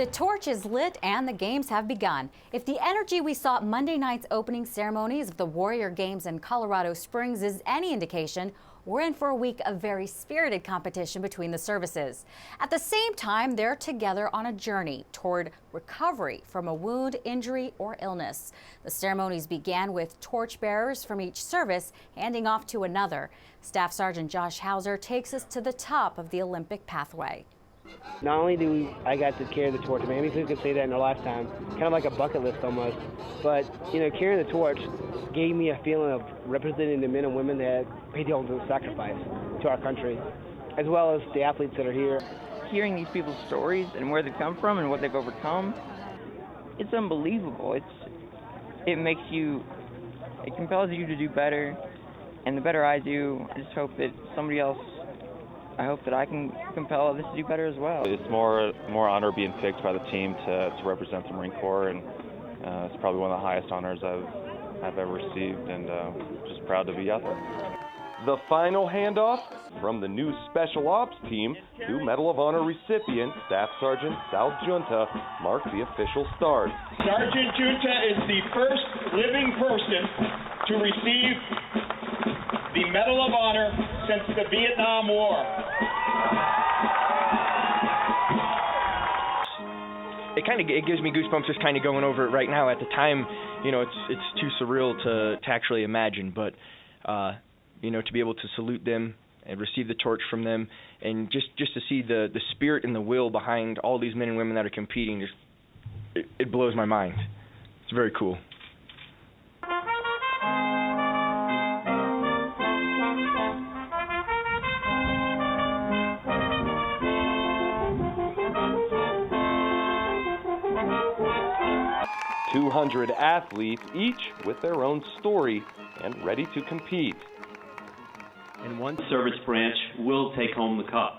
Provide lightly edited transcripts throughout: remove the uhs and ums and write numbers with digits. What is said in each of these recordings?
The torch is lit and the games have begun. If the energy we saw at Monday night's opening ceremonies of the Warrior Games in Colorado Springs is any indication, we're in for a week of very spirited competition between the services. At the same time, they're together on a journey toward recovery from a wound, injury, or illness. The ceremonies began with torchbearers from each service handing off to another. Staff Sergeant Josh Hauser takes us to the top of the Olympic pathway. Not only do I got to carry the torch, maybe who could say that in their lifetime, kind of like a bucket list almost, but carrying the torch gave me a feeling of representing the men and women that paid the ultimate sacrifice to our country, as well as the athletes that are here. Hearing these people's stories and where they've come from and what they've overcome, it's unbelievable. It compels you to do better, and the better I do, I just hope that I hope that I can compel others to do better as well. It's more honor being picked by the team to represent the Marine Corps, and it's probably one of the highest honors I've ever received, and just proud to be out there. The final handoff from the new Special Ops team to Medal of Honor recipient Staff Sergeant Sal Junta marked the official start. Sergeant Junta is the first living person to receive the Medal of Honor since the Vietnam War. It gives me goosebumps just kind of going over it right now. At the time, it's too surreal to actually imagine, but to be able to salute them and receive the torch from them, and just to see the spirit and the will behind all these men and women that are competing, it blows my mind. It's very cool. "200 athletes, each with their own story and ready to compete. And one service branch will take home the cup.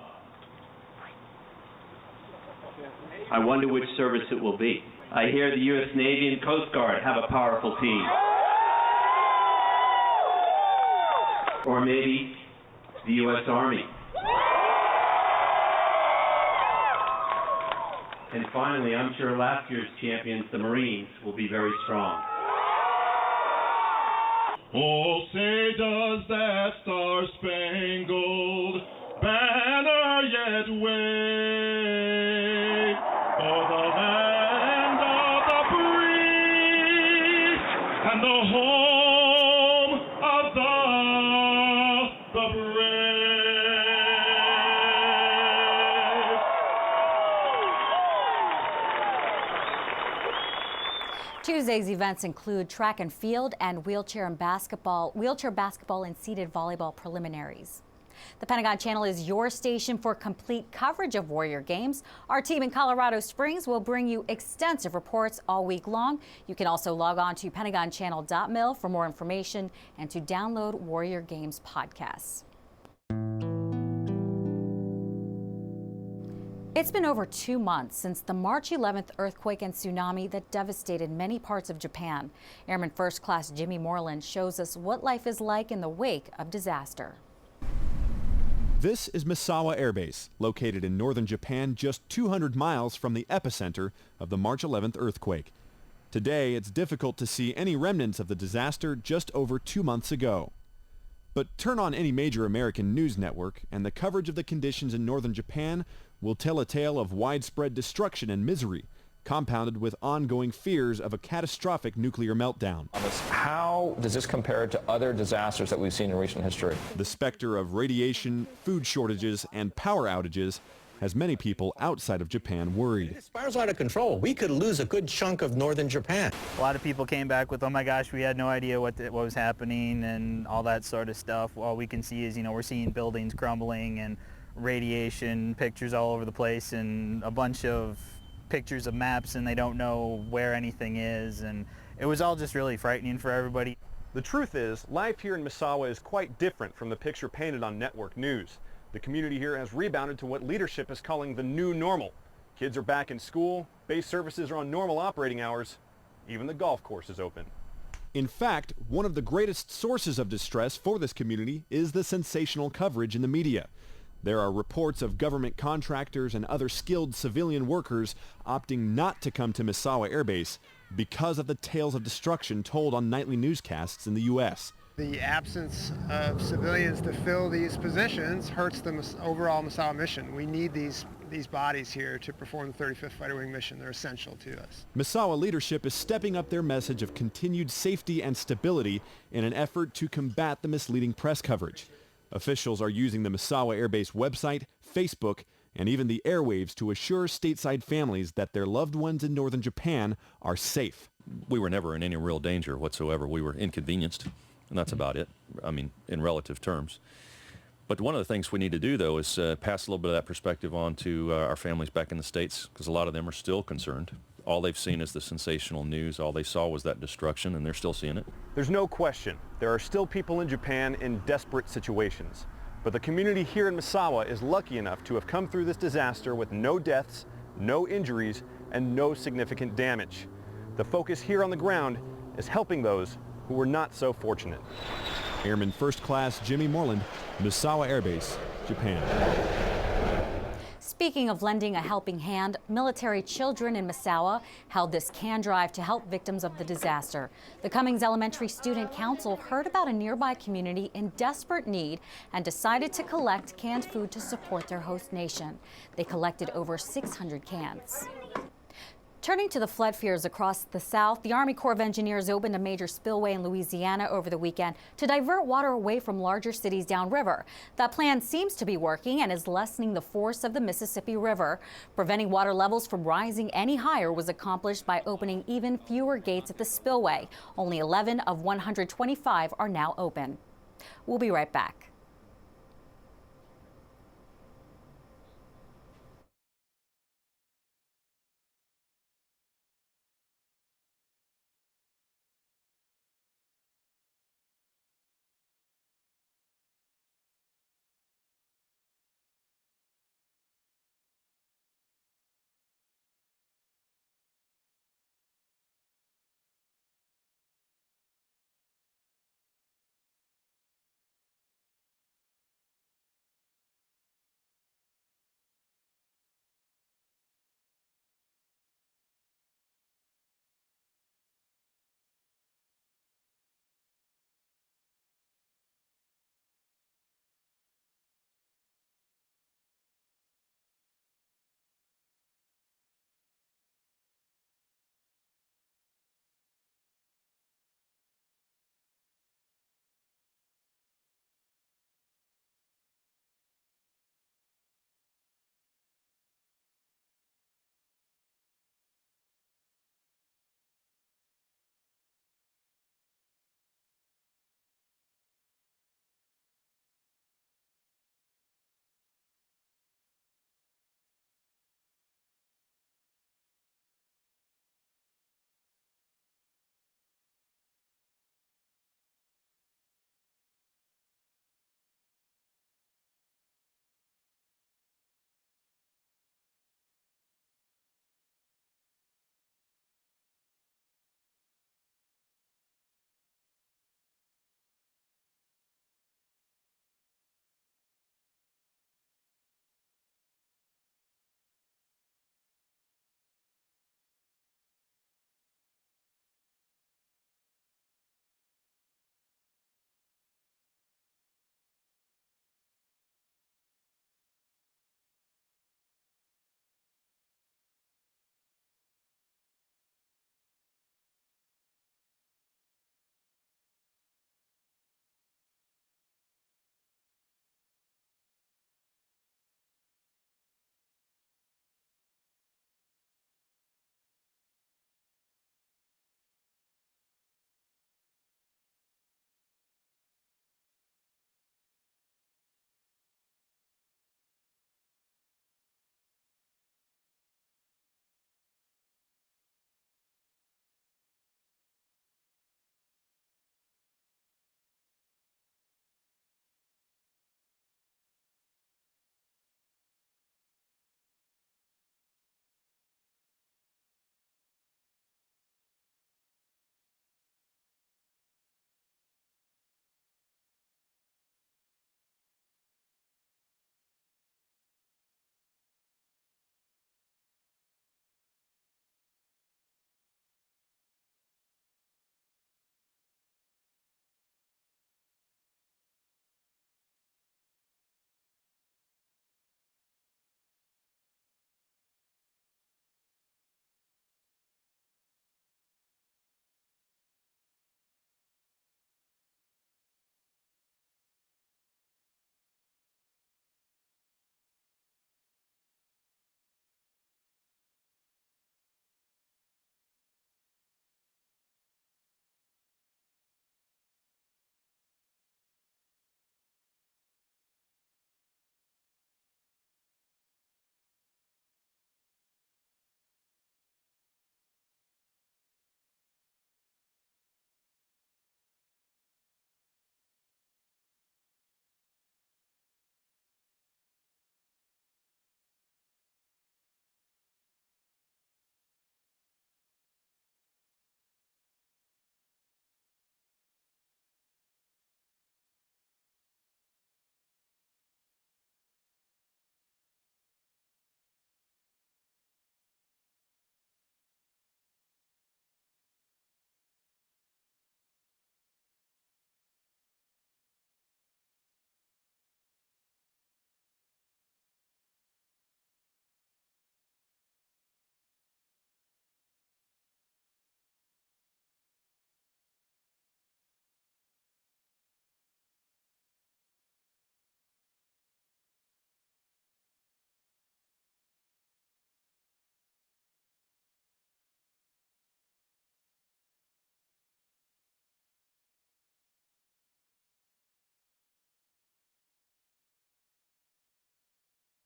I wonder which service it will be. I hear the U.S. Navy and Coast Guard have a powerful team. Or maybe the U.S. Army. And finally, I'm sure last year's champions, the Marines, will be very strong. Oh, say does that star-spangled banner yet wave for the land of the free and the home of the brave. Tuesday's events include track and field and wheelchair basketball and seated volleyball preliminaries. The Pentagon Channel is your station for complete coverage of Warrior Games. Our team in Colorado Springs will bring you extensive reports all week long. You can also log on to pentagonchannel.mil for more information and to download Warrior Games podcasts. It's been over 2 months since the March 11th earthquake and tsunami that devastated many parts of Japan. Airman First Class Jimmy Moreland shows us what life is like in the wake of disaster. This is Misawa Air Base, located in northern Japan, just 200 miles from the epicenter of the March 11th earthquake. Today, it's difficult to see any remnants of the disaster just over 2 months ago. But turn on any major American news network, and the coverage of the conditions in northern Japan will tell a tale of widespread destruction and misery, compounded with ongoing fears of a catastrophic nuclear meltdown. How does this compare to other disasters that we've seen in recent history? The specter of radiation, food shortages, and power outages has many people outside of Japan worried. It spirals out of control. We could lose a good chunk of northern Japan. A lot of people came back with, oh my gosh, we had no idea what was happening and all that sort of stuff. All we can see is, we're seeing buildings crumbling and radiation pictures all over the place and a bunch of pictures of maps, and they don't know where anything is, and it was all just really frightening for everybody. The truth is, life here in Misawa is quite different from the picture painted on network news. The community here has rebounded to what leadership is calling the new normal. Kids are back in school, base services are on normal operating hours, even the golf course is open. In fact, one of the greatest sources of distress for this community is the sensational coverage in the media. There are reports of government contractors and other skilled civilian workers opting not to come to Misawa Air Base because of the tales of destruction told on nightly newscasts in the U.S. The absence of civilians to fill these positions hurts the overall Misawa mission. We need these bodies here to perform the 35th Fighter Wing mission. They're essential to us. Misawa leadership is stepping up their message of continued safety and stability in an effort to combat the misleading press coverage. Officials are using the Misawa Air Base website, Facebook, and even the airwaves to assure stateside families that their loved ones in northern Japan are safe. We were never in any real danger whatsoever. We were inconvenienced, and that's about it, I mean, in relative terms. But one of the things we need to do, though, is pass a little bit of that perspective on to our families back in the States, because a lot of them are still concerned. All they've seen is the sensational news. All they saw was that destruction, and they're still seeing it. There's no question. There are still people in Japan in desperate situations. But the community here in Misawa is lucky enough to have come through this disaster with no deaths, no injuries, and no significant damage. The focus here on the ground is helping those who were not so fortunate. Airman First Class Jimmy Moreland, Misawa Air Base, Japan. Speaking of lending a helping hand, military children in Misawa held this can drive to help victims of the disaster. The Cummings Elementary Student Council heard about a nearby community in desperate need and decided to collect canned food to support their host nation. They collected over 600 cans. Turning to the flood fears across the South, the Army Corps of Engineers opened a major spillway in Louisiana over the weekend to divert water away from larger cities downriver. That plan seems to be working and is lessening the force of the Mississippi River. Preventing water levels from rising any higher was accomplished by opening even fewer gates at the spillway. Only 11 of 125 are now open. We'll be right back.